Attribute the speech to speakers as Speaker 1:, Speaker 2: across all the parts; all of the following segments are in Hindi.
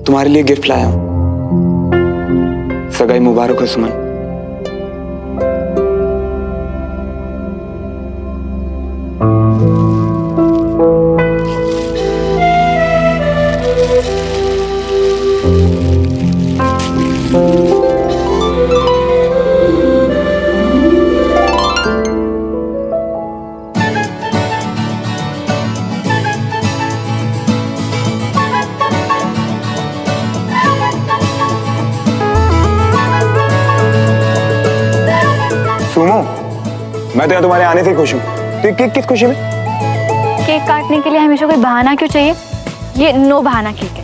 Speaker 1: तुम्हारे लिए गिफ्ट लाया हूं। सगाई मुबारक हो सुमन। सुमो, मैं तो यहाँ तुम्हारे आने से खुश हूँ। तो किस खुशी में?
Speaker 2: केक काटने के लिए हमेशा कोई बहाना क्यों चाहिए? ये नो बहाना केक है।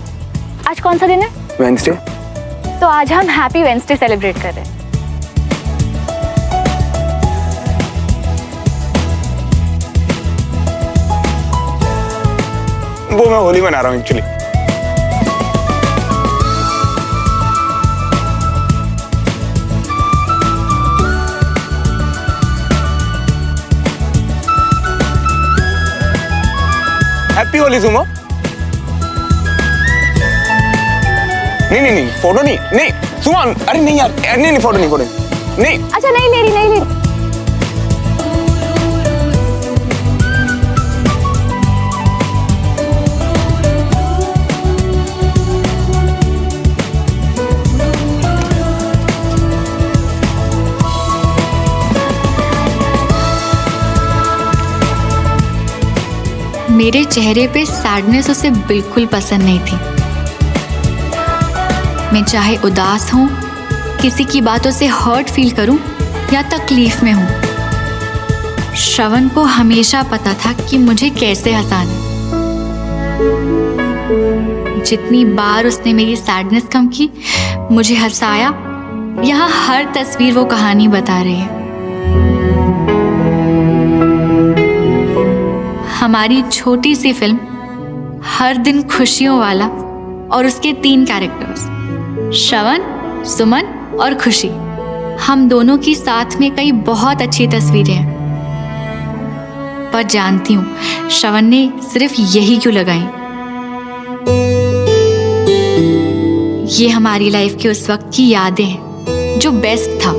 Speaker 2: आज कौन सा दिन है?
Speaker 1: वेडनेसडे।
Speaker 2: तो आज हम हैप्पी वेडनेसडे सेलिब्रेट कर रहे हैं।
Speaker 1: वो मैं होली मना रहा हूँ एक्चुअली। Happy Holi Sumo. नहीं, फोटो नहीं सुमन, अरे नहीं यार, नहीं फोटो नहीं नहीं।
Speaker 2: अच्छा नहीं ले रही।
Speaker 3: मेरे चेहरे पे सैडनेस उसे बिल्कुल पसंद नहीं थी। मैं चाहे उदास हूं, किसी की बातों से हर्ट फील करूं या तकलीफ में हूं, श्रवण को हमेशा पता था कि मुझे कैसे हंसाना है। जितनी बार उसने मेरी सैडनेस कम की, मुझे हंसाया, यहाँ हर तस्वीर वो कहानी बता रही है। हमारी छोटी सी फिल्म हर दिन खुशियों वाला और उसके 3 कैरेक्टर्स श्रवण, सुमन और खुशी, हम दोनों की साथ में कई बहुत अच्छी तस्वीरें हैं। पर जानती हूँ श्रवण ने सिर्फ यही क्यों लगाई। ये हमारी लाइफ के उस वक्त की यादें हैं जो बेस्ट था।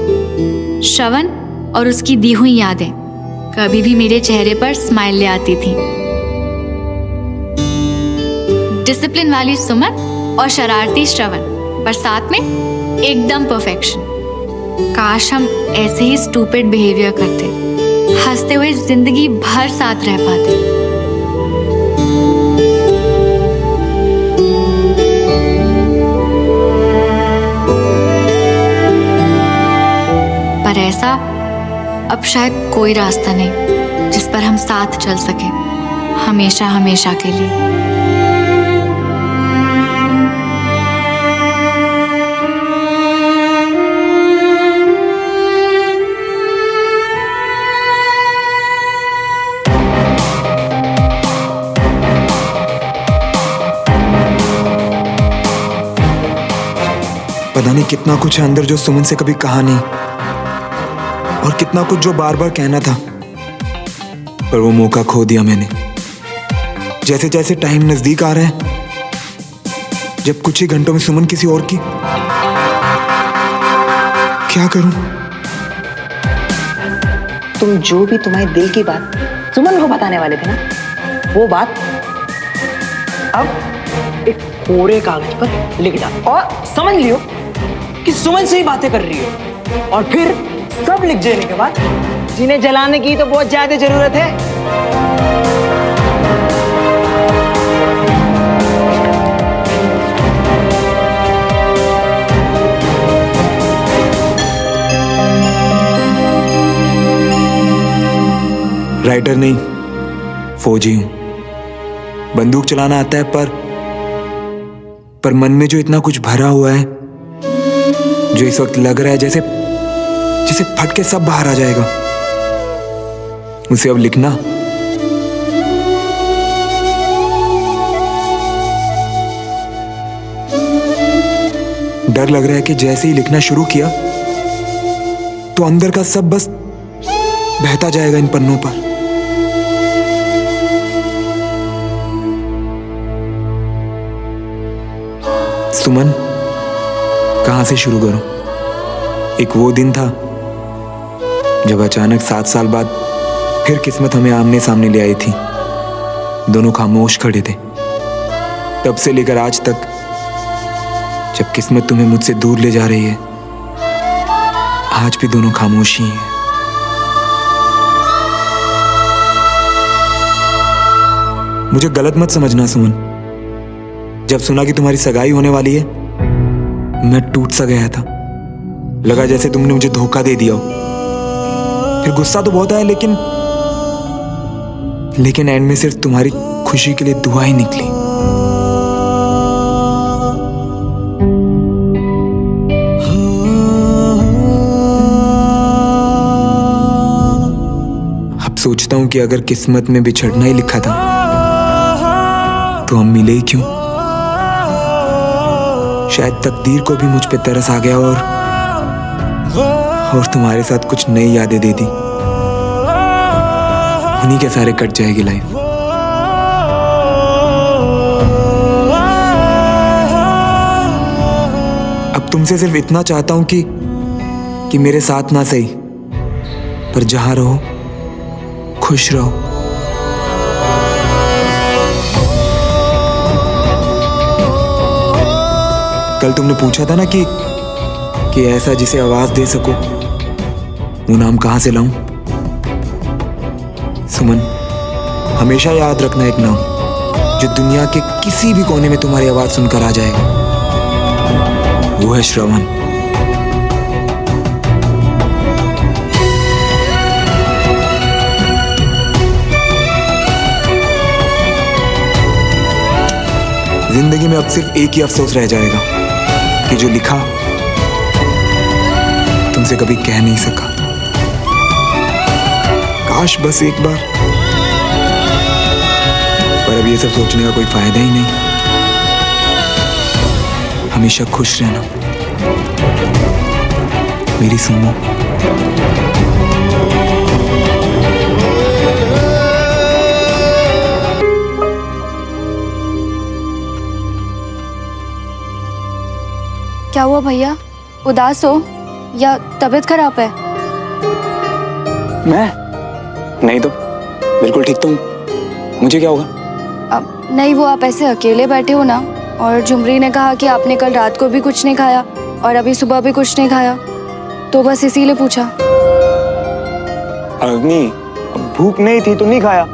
Speaker 3: श्रवण और उसकी दी हुई यादें कभी भी मेरे चेहरे पर स्माइल ले आती थी। डिसिप्लिन वाली सुमन और शरारती श्रवण, पर साथ में एकदम परफेक्शन। काश हम ऐसे ही स्टूपिड बिहेवियर करते, हंसते हुए जिंदगी भर साथ रह पाते। पर ऐसा अब शायद कोई रास्ता नहीं जिस पर हम साथ चल सके हमेशा हमेशा के लिए।
Speaker 1: पता नहीं कितना कुछ है अंदर जो सुमन से कभी कहा नहीं, और कितना कुछ जो बार बार कहना था, पर वो मौका खो दिया मैंने। जैसे जैसे टाइम नजदीक आ रहा है, जब कुछ ही घंटों में सुमन किसी और की, क्या करूं?
Speaker 4: तुम जो भी तुम्हारे दिल की बात सुमन को बताने वाले थे ना, वो बात अब एक कोरे कागज पर लिख डाल और समझ लियो कि सुमन से ही बातें कर रही हो। और फिर सब लिख जाने के बाद जिन्हें जलाने की तो बहुत ज्यादा जरूरत है।
Speaker 1: राइटर नहीं, फौजी हूं। बंदूक चलाना आता है, पर मन में जो इतना कुछ भरा हुआ है, जो इस वक्त लग रहा है जैसे फट के सब बाहर आ जाएगा, उसे अब लिखना डर लग रहा है कि जैसे ही लिखना शुरू किया तो अंदर का सब बस बहता जाएगा इन पन्नों पर। सुमन, कहाँ से शुरू करूं? एक वो दिन था जब अचानक 7 साल बाद फिर किस्मत हमें आमने सामने ले आई थी। दोनों खामोश खड़े थे। तब से लेकर आज तक जब किस्मत तुम्हें मुझसे दूर ले जा रही है, आज भी दोनों खामोश ही हैं। मुझे गलत मत समझना सुमन। जब सुना कि तुम्हारी सगाई होने वाली है, मैं टूट सा गया था। लगा जैसे तुमने मुझे धोखा दे दिया हो। फिर गुस्सा तो बहुत आया, लेकिन एंड में सिर्फ तुम्हारी खुशी के लिए दुआ ही निकली। अब सोचता हूं कि अगर किस्मत में बिछड़ना ही लिखा था तो हम मिले ही क्यों? शायद तकदीर को भी मुझ पे तरस आ गया और तुम्हारे साथ कुछ नई यादें दे दी। उन्हीं के सारे कट जाएगी लाइफ। अब तुमसे सिर्फ इतना चाहता हूं कि मेरे साथ ना सही, पर जहां रहो खुश रहो। कल तुमने पूछा था ना कि ऐसा जिसे आवाज दे सको, वो नाम कहां से लाऊं? सुमन, हमेशा याद रखना एक नाम जो दुनिया के किसी भी कोने में तुम्हारी आवाज सुनकर आ जाएगा। वो है श्रवण। जिंदगी में अब सिर्फ एक ही अफसोस रह जाएगा कि जो लिखा तुमसे कभी कह नहीं सका। काश बस एक बार, पर अब ये सब सोचने का कोई फायदा ही नहीं। हमेशा खुश रहना मेरी सुमो।
Speaker 2: क्या हुआ भैया, उदास हो या तबीयत खराब है?
Speaker 1: मैं नहीं तो बिल्कुल ठीक तो हूँ। मुझे क्या होगा?
Speaker 2: अब नहीं, वो आप ऐसे अकेले बैठे हो ना, और झुमरी ने कहा कि आपने कल रात को भी कुछ नहीं खाया और अभी सुबह भी कुछ नहीं खाया, तो बस इसीलिए पूछा।
Speaker 1: अग्नि, भूख नहीं थी तो नहीं खाया।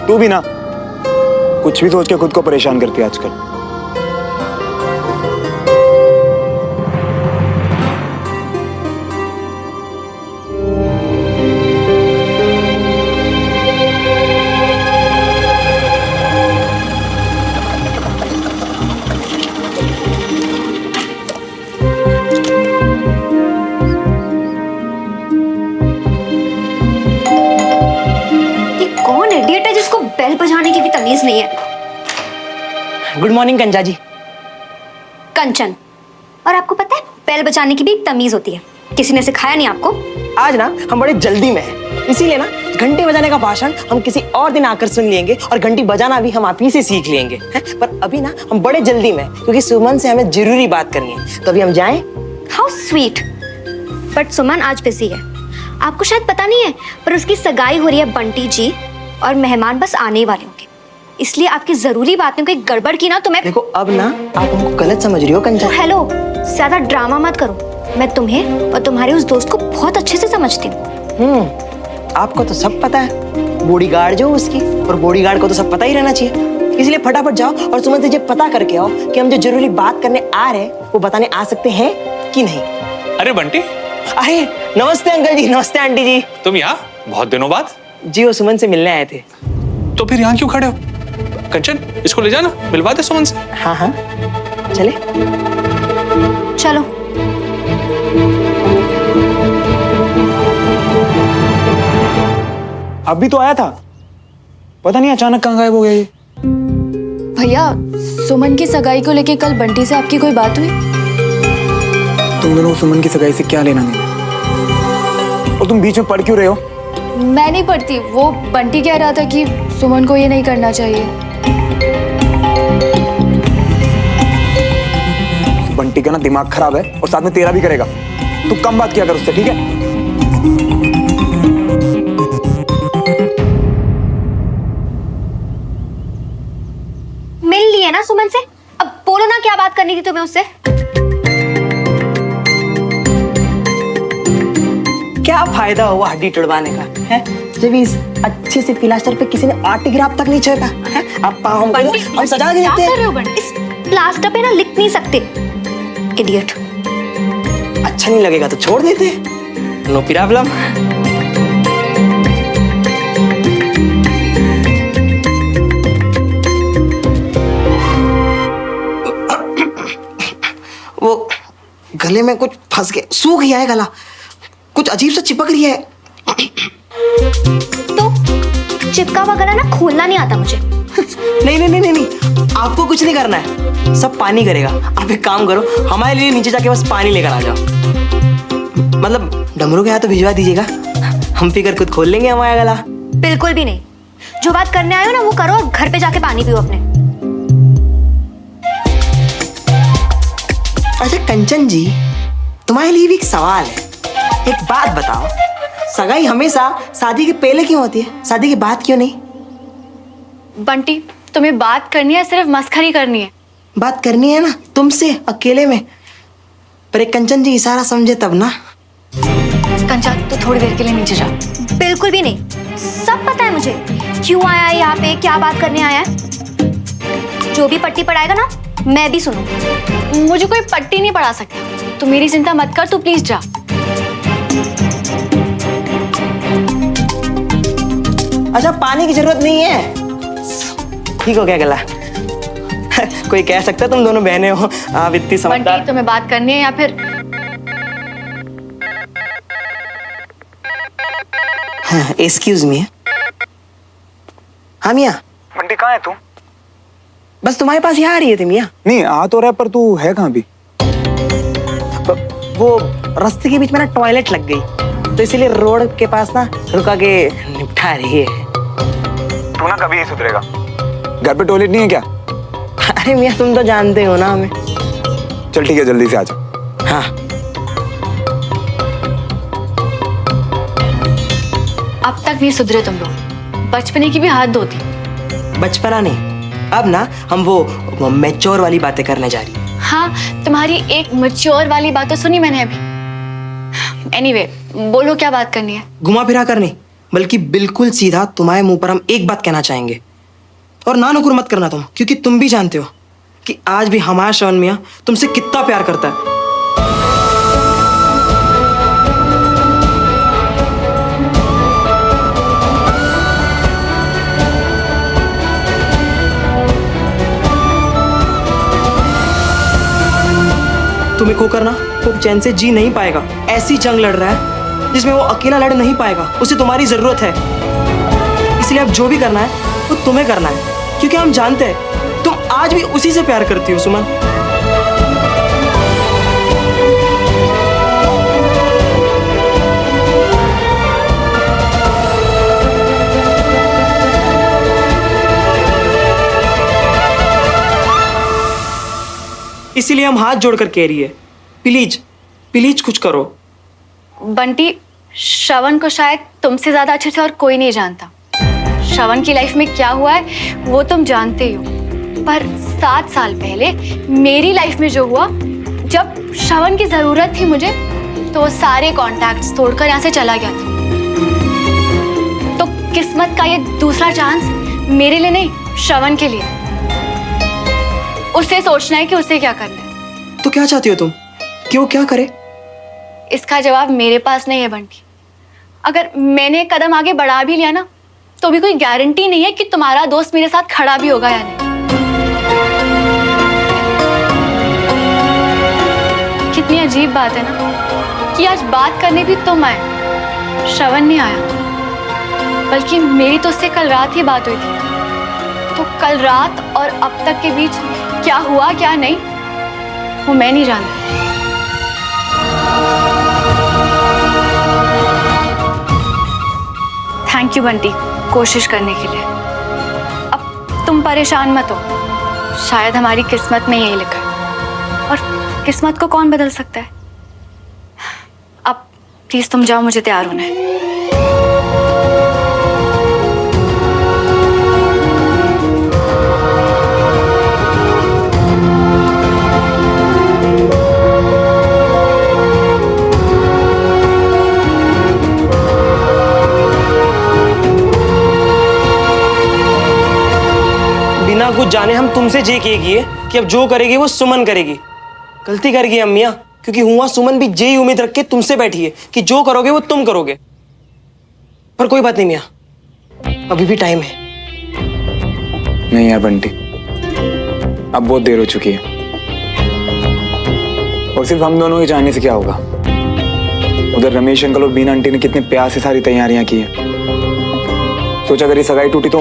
Speaker 1: तू भी ना कुछ भी सोच के खुद को परेशान करती है आजकल।
Speaker 5: बेल बजाने की भी तमीज नहीं है।
Speaker 4: गुड मॉर्निंग कंचा जी।
Speaker 5: कंचन, और आपको पता है बेल बजाने की भी एक तमीज होती है। किसी ने सिखाया नहीं आपको?
Speaker 4: आज ना हम बड़े जल्दी में हैं, इसीलिए ना घंटी बजाने का भाषण हम किसी और दिन आकर सुन लेंगे और घंटी बजाना भी हम आप ही से सीख लेंगे, हैं? पर अभी ना हम बड़े जल्दी में, क्योंकि सुमन से हमें जरूरी बात करनी है। तो अभी हम जाएं?
Speaker 5: How sweet. बट सुमन आज बिजी है, आपको शायद पता नहीं है, पर उसकी सगाई हो रही है बंटी जी, और मेहमान बस आने ही वाले होंगे, इसलिए आपकी जरूरी बातें कोई गड़बड़ की ना तो मैं।
Speaker 4: देखो अब ना आप हमको गलत समझ रही हो कंचा।
Speaker 5: तो हेलो, ज्यादा ड्रामा मत करो। मैं तुम्हें और तुम्हारे उस दोस्त को बहुत अच्छे से समझती हूँ।
Speaker 4: आपको तो सब पता है, बॉडीगार्ड जो उसकी, और बॉडीगार्ड को तो सब पता ही रहना चाहिए। इसलिए फटाफट जाओ और सुमन से ये पता करके आओ कि हम जो जरूरी बात करने आ रहे हैं वो बताने आ सकते हैं कि नहीं।
Speaker 6: अरे बंटी।
Speaker 4: अरे नमस्ते अंकल जी। नमस्ते आंटी जी।
Speaker 6: तुम यहाँ बहुत दिनों बाद?
Speaker 4: जी वो सुमन से मिलने आए थे।
Speaker 6: तो फिर यहाँ क्यों खड़े हो? कंचन, इसको ले जाना, मिलवा दे सुमन से।
Speaker 4: हाँ हाँ चले।
Speaker 5: चलो।
Speaker 1: अभी तो आया था, पता नहीं अचानक कहाँ गायब हो गया ये।
Speaker 2: भैया, सुमन की सगाई को लेके कल बंटी से आपकी कोई बात हुई?
Speaker 1: तुम दोनों सुमन की सगाई से क्या लेना देना? और तुम बीच में पढ़ क्यों रहे हो?
Speaker 2: मैं नहीं पढ़ती, वो बंटी कह रहा था कि सुमन को ये नहीं करना चाहिए।
Speaker 1: बंटी का ना दिमाग खराब है और साथ में तेरा भी करेगा। तू कम बात किया कर उससे, ठीक है?
Speaker 5: मिल लिए ना सुमन से, अब बोलो ना क्या बात करनी थी तुम्हें उससे।
Speaker 4: क्या फायदा हुआ हड्डी तुड़वाने का है, जब इस अच्छे से प्लास्टर पे किसी ने आर्टिग्राफ तक नहीं छेका है। अब पाँव हम सजा के
Speaker 5: क्या
Speaker 4: देते
Speaker 5: कर रहे हो
Speaker 4: हैं।
Speaker 5: बंटी? इस प्लास्टर पे ना लिख नहीं सकते, इडियट।
Speaker 4: अच्छा नहीं लगेगा तो छोड़ देते, नो प्रॉब्लम। वो गले में कुछ फंस गया, सूख गया है गला, कुछ अजीब सा चिपक रही है।
Speaker 5: तो चिपका हुआ गला ना खोलना नहीं आता मुझे।
Speaker 4: नहीं नहीं नहीं नहीं नहीं, आपको कुछ नहीं करना है, सब पानी करेगा। आप एक काम करो, हमारे लिए नीचे जाके बस पानी लेकर आ जाओ। मतलब डमरू के यहाँ तो भिजवा दीजिएगा, हम फिकर खुद खोल लेंगे हमारा गला।
Speaker 5: बिल्कुल भी नहीं, जो बात करने आए हो ना वो करो और घर पे जाके पानी पियो अपने।
Speaker 4: अच्छा कंचन जी, तुम्हारे लिए भी एक सवाल है। एक बात बताओ, सगाई हमेशा शादी के पहले क्यों होती है, शादी के बाद क्यों नहीं?
Speaker 2: बंटी, तुम्हें बात करनी है, सिर्फ मस्खरी करनी है।
Speaker 4: बात करनी है ना तुमसे अकेले में, पर एक कंचन जी इशारा समझे तब ना।
Speaker 2: कंचा, तो थोड़ी देर के लिए नीचे जा।
Speaker 5: बिल्कुल भी नहीं, सब पता है मुझे क्यों आया है यहाँ पे, क्या बात करने आया है। जो भी पट्टी पढ़ाएगा ना मैं भी सुनूं।
Speaker 2: मुझे कोई पट्टी नहीं पढ़ा सकता, तू मेरी चिंता मत कर, तू प्लीज जा।
Speaker 4: अच्छा पानी की जरूरत नहीं है, ठीक हो गया गला। कोई कह सकता है तुम दोनों बहनें हो, आप इतनी समझदार।
Speaker 2: बंटी, तुम्हें बात करनी है या फिर?
Speaker 4: Excuse me. हाँ मियाँ।
Speaker 1: बंटी कहाँ है तू?
Speaker 4: बस तुम्हारे पास यहाँ आ रही है थी मियाँ।
Speaker 1: नहीं आ तो रहा है, पर तू है कहाँ भी?
Speaker 4: वो रास्ते के बीच में ना टॉयलेट लग गई, तो इसीलिए रोड के पास ना रुका के निपटा रही है।
Speaker 1: तू ना कभी नहीं सुधरेगा। घर पे टॉयलेट नहीं है क्या?
Speaker 4: अरे मियाँ तुम तो जानते हो ना हमें।
Speaker 1: चल ठीक है, जल्दी से आ जा।
Speaker 4: हाँ
Speaker 2: अब तक नहीं सुधरे तुम लोग, बचपने की भी हद होती।
Speaker 4: बचपना नहीं, अब ना हम वो मैच्योर वाली बातें करने जा रही हैं।
Speaker 2: हाँ, तुम्हारी एक मैच्योर वाली बात तो सुनी मैंने अभी। एनीवे, बोलो क्या बात करनी है।
Speaker 4: घुमा फिरा कर नहीं, बल्कि बिल्कुल सीधा तुम्हारे मुंह पर हम एक बात कहना चाहेंगे, और ना नुकुर मत करना तुम, क्योंकि तुम भी जानते हो कि आज भी हमारा श्रवण मियाँ तुमसे कितना प्यार करता है। तुम्हें खो करना वो चैन से जी नहीं पाएगा। ऐसी जंग लड़ रहा है जिसमें वो अकेला लड़ नहीं पाएगा, उसे तुम्हारी जरूरत है। इसलिए अब जो भी करना है वो तुम्हें करना है, क्योंकि हम जानते हैं तुम आज भी उसी से प्यार करती हो सुमन। इसीलिए हम हाथ जोड़कर कह रही है, प्लीज प्लीज कुछ करो।
Speaker 2: बंटी, श्रवण को शायद तुमसे ज्यादा अच्छे से और कोई नहीं जानता। श्रवण की लाइफ में क्या हुआ है वो तुम जानते ही हो, पर 7 साल पहले मेरी लाइफ में जो हुआ, जब श्रवण की जरूरत थी मुझे, तो वो सारे कॉन्टैक्ट्स तोड़कर यहाँ से चला गया था। तो किस्मत का ये दूसरा चांस मेरे लिए नहीं, श्रवण के लिए। उसे सोचना है कि उसे क्या करना है।
Speaker 4: तो क्या चाहती हो तुम कि वो क्या करे?
Speaker 2: इसका जवाब मेरे पास नहीं है बंटी। अगर मैंने कदम आगे बढ़ा भी लिया ना, तो भी कोई गारंटी नहीं है कि तुम्हारा दोस्त मेरे साथ खड़ा भी होगा या नहीं। कितनी अजीब बात है ना कि आज बात करने भी तुम आए, श्रवण नहीं आया। बल्कि मेरी तो उससे कल रात ही बात हुई थी। तो कल रात और अब तक के बीच क्या हुआ क्या नहीं, वो मैं नहीं जानती। थैंक यू बंटी, कोशिश करने के लिए। अब तुम परेशान मत हो, शायद हमारी किस्मत में यही लिखा है। और किस्मत को कौन बदल सकता है? अब प्लीज तुम जाओ, मुझे तैयार होना है।
Speaker 7: बिना कुछ जाने हम तुमसे जे किए कि अब जो करेगी वो सुमन करेगी। गलती कर गई अम्मिया, क्योंकि हुआ सुमन भी जे उम्मीद रख के तुमसे बैठी है कि जो करोगे वो तुम करोगे। पर कोई बात नहीं मियाँ, अभी भी टाइम है।
Speaker 1: नहीं यार बंटी, अब बहुत देर हो चुकी है। और सिर्फ हम दोनों ही जानने से क्या होगा? उधर रमेश अंकल और बीना आंटी ने कितने प्यार से सारी तैयारियां की है। सोच अगर ये सगाई टूटी तो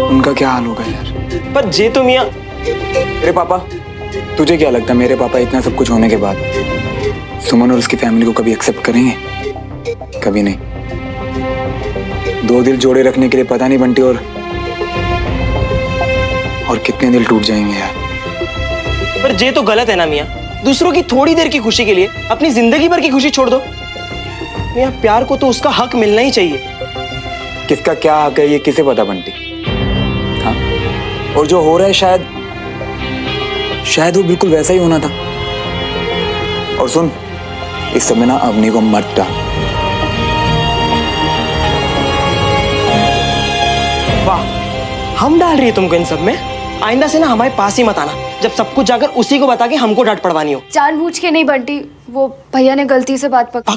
Speaker 1: उनका क्या हाल होगा यार।
Speaker 7: पर जे तो मियाँ,
Speaker 1: मेरे पापा, तुझे क्या लगता है मेरे पापा इतना सब कुछ होने के बाद सुमन और उसकी फैमिली को कभी एक्सेप्ट करेंगे? कभी नहीं। दो दिल जोड़े रखने के लिए पता नहीं बंटी और कितने दिल टूट जाएंगे यार।
Speaker 7: पर जे तो गलत है ना मियाँ। दूसरों की थोड़ी देर की खुशी के लिए अपनी जिंदगी भर की खुशी छोड़ दो। मियाँ प्यार को तो उसका हक मिलना ही चाहिए।
Speaker 1: किसका क्या हक है ये किसे पता बंटी? हाँ, और जो हो रहा है शायद वो बिल्कुल वैसा ही होना था। और सुन, इस समय ना अवनी को मत डाल।
Speaker 7: वाह, हम डाल रही है तुमको इन सब में? आइंदा से ना हमारे पास ही मत आना जब सब कुछ जाकर उसी को बता के हमको डांट पड़वानी हो।
Speaker 2: जानबूझ के नहीं बंटी, वो भैया ने गलती से बात पकड़ी।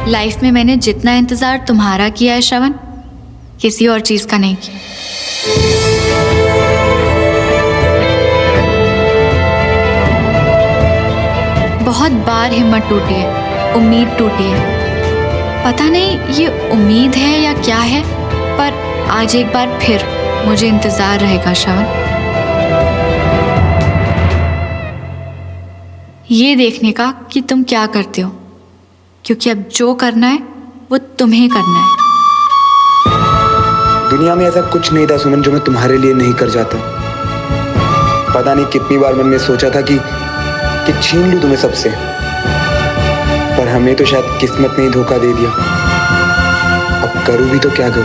Speaker 3: लाइफ में मैंने जितना इंतजार तुम्हारा किया है श्रवण, किसी और चीज का नहीं किया। बहुत बार हिम्मत टूटी है, उम्मीद टूटी है। पता नहीं ये उम्मीद है या क्या है, पर आज एक बार फिर मुझे इंतजार रहेगा श्रवण। ये देखने का कि तुम क्या करते हो, क्योंकि अब जो करना है वो तुम्हें करना है।
Speaker 1: दुनिया में ऐसा कुछ नहीं था सुमन जो मैं तुम्हारे लिए नहीं कर जाता। पता नहीं कितनी बार मन में सोचा था कि छीन लूं तुम्हें सबसे, पर हमें तो शायद किस्मत ने ही धोखा दे दिया। अब करूं भी तो क्या करूं?